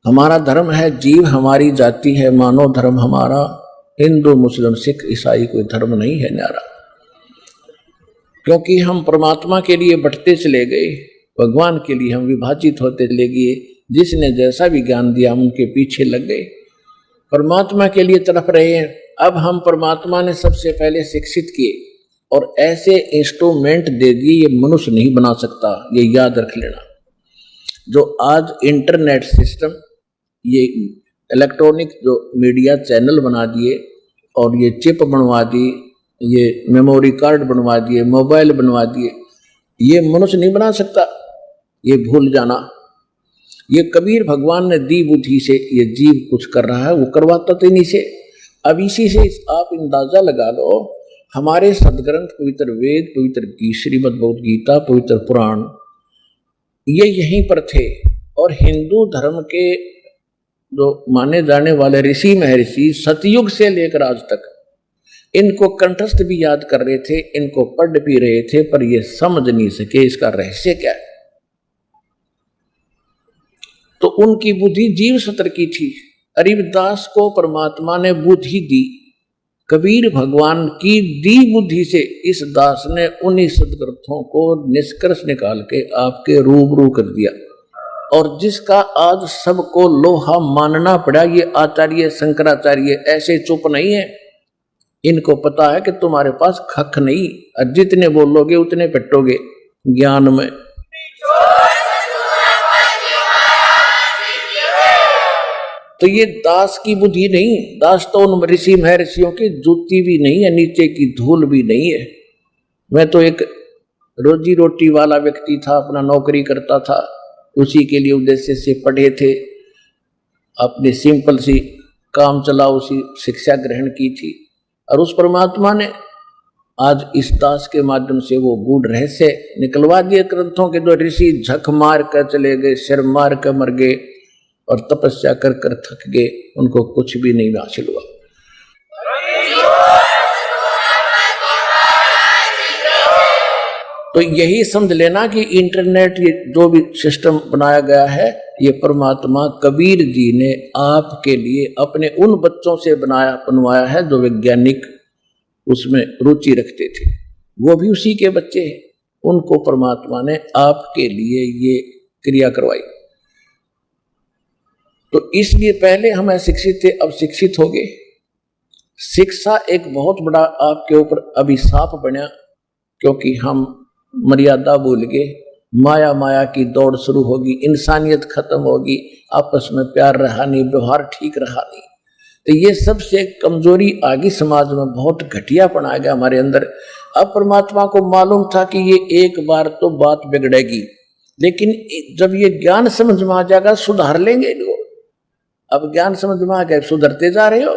हमारा धर्म है जीव, हमारी जाति है मानव धर्म हमारा, हिंदू मुस्लिम सिख ईसाई कोई धर्म नहीं है न्यारा। क्योंकि हम परमात्मा के लिए बढ़ते चले गए, भगवान के लिए हम विभाजित होते चले गए। जिसने जैसा भी ज्ञान दिया हम उनके पीछे लग गए, परमात्मा के लिए तड़प रहे हैं। अब हम परमात्मा ने सबसे पहले शिक्षित किए और ऐसे इंस्ट्रूमेंट दे दिए, ये मनुष्य नहीं बना सकता, ये याद रख लेना। जो आज इंटरनेट सिस्टम, ये इलेक्ट्रॉनिक जो मीडिया चैनल बना दिए और ये चिप बनवा दी, ये मेमोरी कार्ड बनवा दिए, मोबाइल बनवा दिए, ये मनुष्य नहीं बना सकता, ये भूल जाना। ये कबीर भगवान ने दी बुद्धि से ये जीव कुछ कर रहा है, वो करवाता तो इन्हीं से। अब इसी से आप अंदाजा लगा लो, हमारे सदग्रंथ पवित्र वेद, पवित्र श्रीमद् भगवद गीता, पवित्र पुराण, ये यहीं पर थे। और हिंदू धर्म के जो माने जाने वाले ऋषि महर्षि सतयुग से लेकर आज तक इनको कंठस्थ भी याद कर रहे थे, इनको पढ़ भी रहे थे, पर ये समझ नहीं सके इसका रहस्य क्या है। तो उनकी बुद्धि जीव सत्र की थी। अरिवदास को परमात्मा ने बुद्धि दी, कबीर भगवान की दी बुद्धि से इस दास ने उन्हीं सदग्रंथों को निष्कर्ष निकाल के आपके रूबरू कर दिया। और जिसका आज सबको लोहा मानना पड़ा, ये आचार्य शंकराचार्य ऐसे चुप नहीं है। इनको पता है कि तुम्हारे पास खख नहीं, और जितने बोलोगे उतने पिटोगे ज्ञान में। तो ये दास की बुद्धि नहीं, दास तो उन ऋषि महर्षियों की जूती भी नहीं है, नीचे की धूल भी नहीं है। मैं तो एक रोजी रोटी वाला व्यक्ति था, अपना नौकरी करता था, उसी के लिए उद्देश्य से पढ़े थे, अपनी सिंपल सी काम चला उसी शिक्षा ग्रहण की थी। और उस परमात्मा ने आज इस दास के माध्यम से वो गूढ़ रहस्य निकलवा दिए ग्रंथों के। जो ऋषि झक मार कर चले गए, सिर मार कर मर गए और तपस्या कर कर थक गए, उनको कुछ भी नहीं हासिल हुआ। तो यही समझ लेना कि इंटरनेट, ये जो भी सिस्टम बनाया गया है, ये परमात्मा कबीर जी ने आपके लिए अपने उन बच्चों से बनवाया है जो वैज्ञानिक उसमें रुचि रखते थे, वो भी उसी के बच्चे हैं। उनको परमात्मा ने आपके लिए ये क्रिया करवाई। तो इसलिए पहले हम अशिक्षित थे, अब शिक्षित हो गए। शिक्षा एक बहुत बड़ा आपके ऊपर अभिशाप बना, क्योंकि हम मर्यादा भूल गए। माया माया की दौड़ शुरू होगी, इंसानियत खत्म होगी, आपस में प्यार रहा नहीं, व्यवहार ठीक रहा नहीं। तो ये सबसे कमजोरी आ गई समाज में, बहुत घटियापन आ गया हमारे अंदर। अब परमात्मा को मालूम था कि ये एक बार तो बात बिगड़ेगी, लेकिन जब ये ज्ञान समझ में आ जाएगा सुधार लेंगे लोग। अब ज्ञान समझ में आ गया, सुधरते जा रहे हो।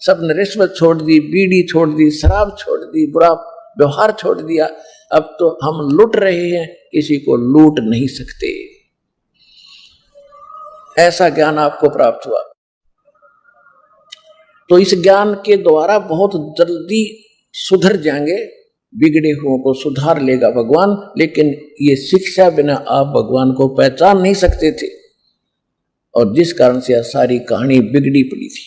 सबने रिश्वत छोड़ दी, बीड़ी छोड़ दी, शराब छोड़ दी, बुरा व्यवहार छोड़ दिया। अब तो हम लूट रहे हैं, किसी को लूट नहीं सकते। ऐसा ज्ञान आपको प्राप्त हुआ। तो इस ज्ञान के द्वारा बहुत जल्दी सुधर जाएंगे, बिगड़े हुओं को सुधार लेगा भगवान। लेकिन ये शिक्षा बिना आप भगवान को पहचान नहीं सकते थे, और जिस कारण से यह सारी कहानी बिगड़ी पड़ी थी।